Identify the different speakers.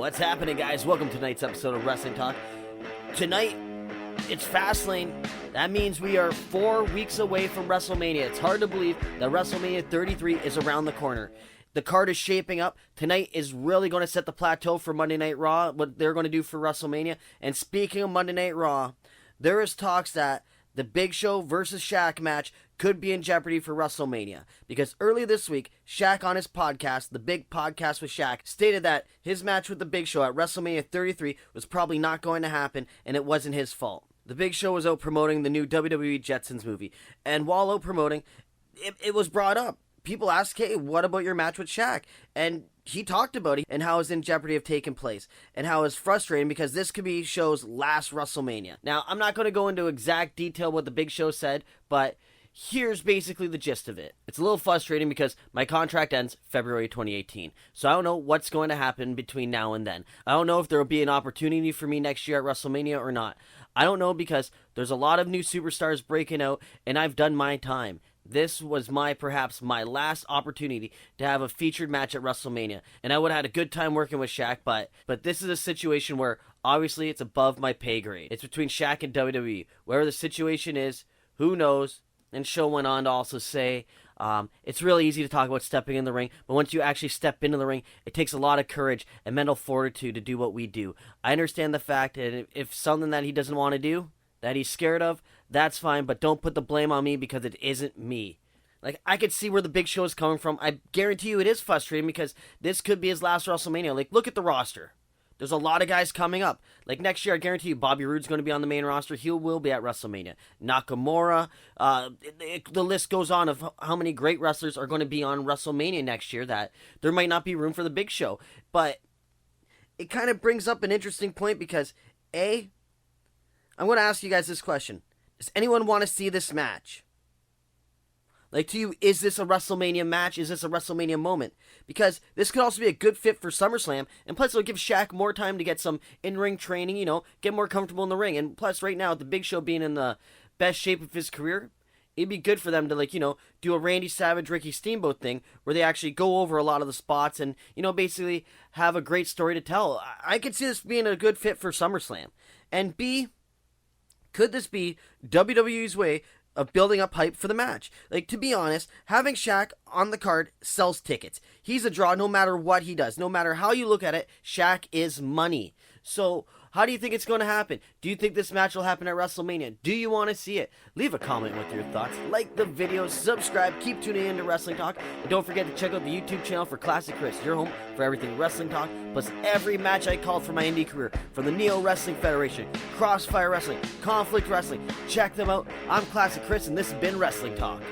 Speaker 1: What's happening, guys? Welcome to tonight's episode of Wrestling Talk. Tonight, it's Fastlane. That means we are 4 weeks away from WrestleMania. It's hard to believe that WrestleMania 33 is around the corner. The card is shaping up. Tonight is really going to set the plateau for Monday Night Raw, what they're going to do for WrestleMania. And speaking of Monday Night Raw, there is talks that the Big Show versus Shaq match could be in jeopardy for WrestleMania. Because early this week, Shaq on his podcast, The Big Podcast with Shaq, stated that his match with the Big Show at WrestleMania 33 was probably not going to happen, and it wasn't his fault. The Big Show was out promoting the new WWE Jetsons movie. And while out promoting, it was brought up. People asked, hey, what about your match with Shaq? And he talked about it and how it's in jeopardy of taking place and how it's frustrating because this could be Show's last WrestleMania. Now, I'm not going to go into exact detail what the Big Show said, but here's basically the gist of it. It's a little frustrating because my contract ends February 2018. So I don't know what's going to happen between now and then. I don't know if there will be an opportunity for me next year at WrestleMania or not. I don't know because there's a lot of new superstars breaking out and I've done my time. This was perhaps my last opportunity to have a featured match at WrestleMania. And I would have had a good time working with Shaq, but this is a situation where obviously it's above my pay grade. It's between Shaq and WWE. Wherever the situation is, who knows? And Show went on to also say, it's really easy to talk about stepping in the ring, but once you actually step into the ring, it takes a lot of courage and mental fortitude to do what we do. I understand the fact that if something that he doesn't want to do, that he's scared of, that's fine, but don't put the blame on me because it isn't me. Like, I could see where the Big Show is coming from. I guarantee you it is frustrating because this could be his last WrestleMania. Like, look at the roster. There's a lot of guys coming up. Like, next year, I guarantee you Bobby Roode's going to be on the main roster. He will be at WrestleMania. Nakamura. The list goes on of how many great wrestlers are going to be on WrestleMania next year that there might not be room for the Big Show. But it kind of brings up an interesting point because, I'm going to ask you guys this question. Does anyone want to see this match? Like, to you, is this a WrestleMania match? Is this a WrestleMania moment? Because this could also be a good fit for SummerSlam, and plus it'll give Shaq more time to get some in-ring training, get more comfortable in the ring. And plus, right now, with the Big Show being in the best shape of his career, it'd be good for them to, do a Randy Savage, Ricky Steamboat thing, where they actually go over a lot of the spots and, basically have a great story to tell. I could see this being a good fit for SummerSlam. And B, could this be WWE's way of building up hype for the match? Like, to be honest, having Shaq on the card sells tickets. He's a draw no matter what he does. No matter how you look at it, Shaq is money. So, how do you think it's going to happen? Do you think this match will happen at WrestleMania? Do you want to see it? Leave a comment with your thoughts. Like the video, subscribe, keep tuning in to Wrestling Talk, and don't forget to check out the YouTube channel for Classic Chris, your home for everything Wrestling Talk, plus every match I called for my indie career, from the Neo Wrestling Federation, Crossfire Wrestling, Conflict Wrestling. Check them out. I'm Classic Chris, and this has been Wrestling Talk.